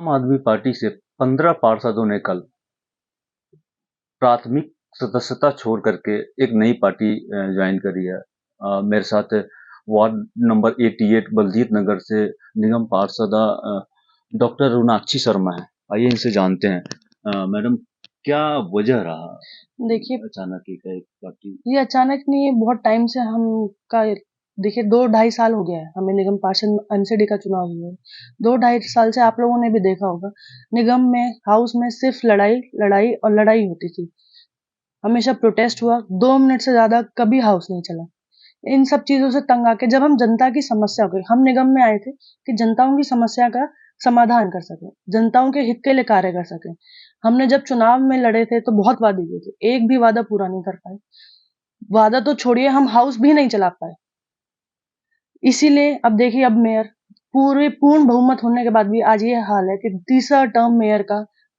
आम आदमी पार्टी से 15 पार्षदों ने कल प्राथमिक सदस्यता छोड़ करके एक नई पार्टी ज्वाइन करी है। मेरे साथ वार्ड नंबर 88 बलजीत नगर से निगम पार्षदा डॉक्टर रुनाक्षी शर्मा है। आइए इनसे जानते हैं। मैडम, क्या वजह रहा देखिए, अचानक एक पार्टी? ये अचानक नहीं है, बहुत टाइम से हम का देखिए 2 ढाई साल हो गया है हमें निगम पार्षद एमसीडी का चुनाव हुए हुए। 2 ढाई साल से आप लोगों ने भी देखा होगा, निगम में, हाउस में सिर्फ लड़ाई, लड़ाई और लड़ाई होती थी। हमेशा प्रोटेस्ट हुआ, 2 मिनट से ज़्यादा कभी हाउस नहीं चला। इन सब चीज़ों से तंग आके जब हम जनता की समस्या को हम निगम में आए थे कि जनताओं की समस्या का समाधान कर सकें, जनताओं के हित के लिए कार्य कर सकें। हमने जब चुनाव में लड़े थे तो बहुत वादे किए थे, एक भी वादा पूरा नहीं कर पाए। वादा तो छोड़िए, हम हाउस भी नहीं चला पाए। इसीलिए अब देखिए, अब मेयर पूरे पूर्ण बहुमत होने के बाद भी आज ये हाल है कि तीसरा टर्म मेयर का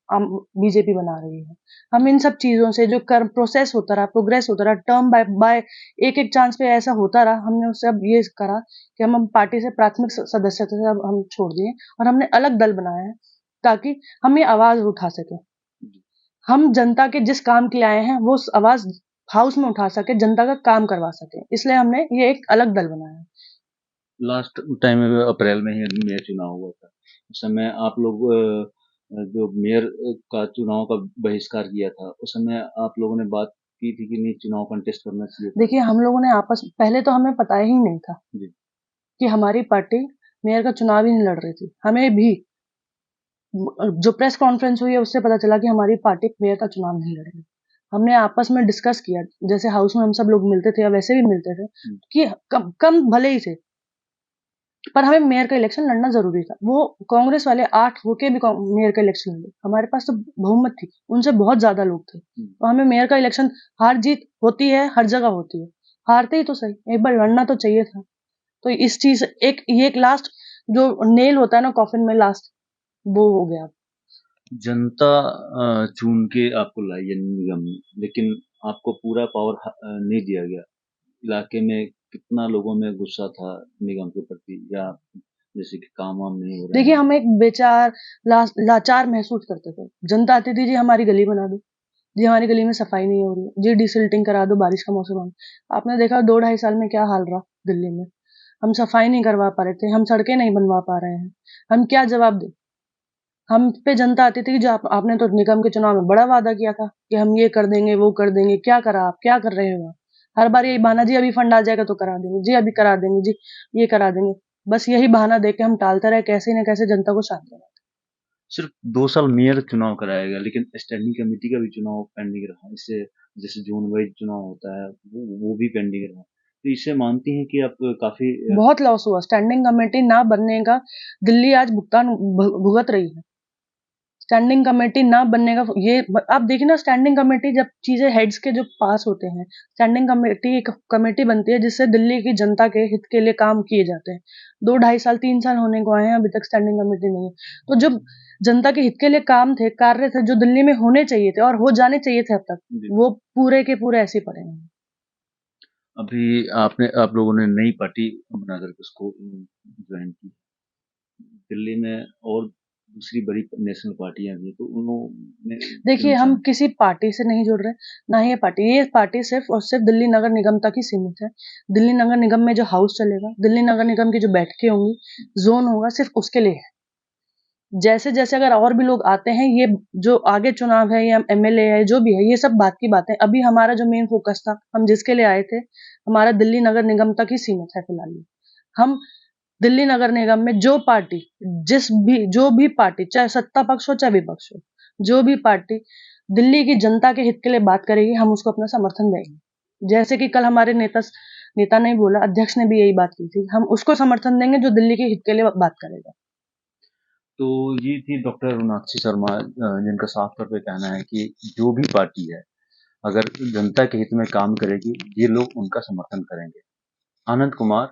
बीजेपी बना रही है। हम इन सब चीजों से जो कर प्रोसेस होता रहा, प्रोग्रेस होता रहा, टर्म बाय बाय एक एक चांस पे ऐसा होता रहा, हमने उससे अब ये करा कि हम पार्टी से प्राथमिक सदस्यता से अब हम छोड़ दिए और हमने अलग दल बनाया है ताकि हम ये आवाज उठा सके। हम जनता के जिस काम के लिए आए हैं वो आवाज हाउस में उठा सके, जनता का काम करवा सके, इसलिए हमने ये एक अलग दल बनाया है। लास्ट टाइम अप्रैल में ही मेयर चुनाव हुआ था। उस समय आप लोग जो मेयर का चुनाव का बहिष्कार किया था, उस समय आप लोगों ने बात की थी कि नहीं, चुनाव कंटेस्ट करना चाहिए था। देखिए, हम लोगों ने आपस पहले तो हमें पता ही नहीं था जी। कि हमारी पार्टी मेयर का चुनाव ही नहीं लड़ रही थी। हमें भी जो प्रेस कॉन्फ्रेंस हुई है उससे पता चला कि हमारी पार्टी मेयर का चुनाव नहीं लड़ रही। हमने आपस में डिस्कस किया, जैसे हाउस में हम सब लोग मिलते थे या वैसे भी मिलते थे कि कम कम भले ही थे, पर हमें मेयर का इलेक्शन लड़ना जरूरी था। वो कांग्रेस वाले 8 होके भी मेयर का इलेक्शन लड़े, हमारे पास तो बहुमत थी, उनसे बहुत ज्यादा लोग थे, तो हमें मेयर का इलेक्शन, हार जीत होती है, हर जगह होती है, हारते ही तो सही, एक बार लड़ना तो चाहिए था। तो इस चीज एक ये एक लास्ट जो नेल होता है ना कॉफिन में, लास्ट वो हो गया। जनता चुन के आपको लाई है निगम में, लेकिन आपको पूरा पावर नहीं दिया गया। इलाके में कितना लोगों में गुस्सा था निगम के प्रति, या जैसे कि काम वाम नहीं हो रहे देखिए, हैं? हम एक बेचार लाचार महसूस करते थे। जनता आती थी, जी हमारी गली बना दो, जी हमारी गली में सफाई नहीं हो रही है, जी डिसिल्टिंग करा दो, बारिश का मौसम आ। आपने देखा 2 ढाई साल में क्या हाल रहा दिल्ली में। हम सफाई नहीं करवा पा रहे थे, हम सड़कें नहीं बनवा पा रहे हैं, हम क्या जवाब दें? हम पे जनता आती थी कि जो आपने तो निगम के चुनाव में बड़ा वादा किया था कि हम ये कर देंगे, वो कर देंगे, क्या करा आप? क्या कर रहे हो आप? हर बार यही बहाना, जी अभी फंड आ जाएगा तो करा देंगे, जी अभी करा देंगे, जी ये करा देंगे। बस यही बहाना देके हम टालते रहे, कैसे न कैसे जनता को शांत करा। सिर्फ 2 साल मेयर चुनाव कराया गया, लेकिन स्टैंडिंग कमेटी का भी चुनाव पेंडिंग रहा। इससे जैसे जोन वाइज चुनाव होता है, वो भी पेंडिंग रहा। तो इससे मानती हैं कि आप काफी बहुत लॉस हुआ, स्टैंडिंग कमेटी ना बनने का दिल्ली आज भुगतान भुगत रही है। स्टैंडिंग कमेटी ना बनने का ये आप देखिए ना, स्टैंडिंग कमेटी जब चीजें हेड्स के जो पास होते हैं, स्टैंडिंग कमेटी एक कमेटी बनती है जिससे दिल्ली की जनता के हित के लिए काम किए जाते हैं। 2 ढाई साल 3 साल होने को आए हैं, अभी तक स्टैंडिंग कमेटी नहीं है। तो जो जनता के हित के लिए काम थे, कार्य थे, जो दिल्ली में होने चाहिए थे और हो जाने चाहिए थे अब तक, वो पूरे के पूरे ऐसे ही पड़े हैं। अभी आप लोगों ने नई पार्टी बना करके उसको ज्वाइन की। दिल्ली में और दूसरी बड़ी नेशनल पार्टियां भी हैं, तो उन्होंने देखिए, क्यों हम शामिल? किसी पार्टी से नहीं जुड़ रहे, ना ही ये पार्टी सिर्फ़ और सिर्फ़ दिल्ली नगर निगम तक ही सीमित है। दिल्ली नगर निगम में जो हाउस चलेगा, दिल्ली नगर निगम की जो बैठकें होंगी, ज़ोन होगा, सिर्फ़ उसके लिए है। जैसे-जैसे अगर और भी लोग आते हैं, ये जो आगे चुनाव है या एमएलए है, जो भी है, ये सब बात की बातें। अभी हमारा जो मेन फ़ोकस था, हम जिसके लिए आए थे, हमारा दिल्ली नगर निगम तक ही सीमित है फिलहाल ये। हम दिल्ली नगर निगम में जो भी पार्टी, चाहे सत्ता पक्ष हो चाहे विपक्ष हो, जो भी पार्टी दिल्ली की जनता के हित के लिए बात करेगी, हम उसको अपना समर्थन देंगे। जैसे कि कल हमारे नेता ने बोला, अध्यक्ष ने भी यही बात की थी, हम उसको समर्थन देंगे जो दिल्ली के हित के लिए बात करेगा। तो ये थी डॉक्टर रुनाक्षी शर्मा, जिनका साफ तौर पे कहना है कि जो भी पार्टी है, अगर जनता के हित में काम करेगी, ये लोग उनका समर्थन करेंगे। आनंद कुमार,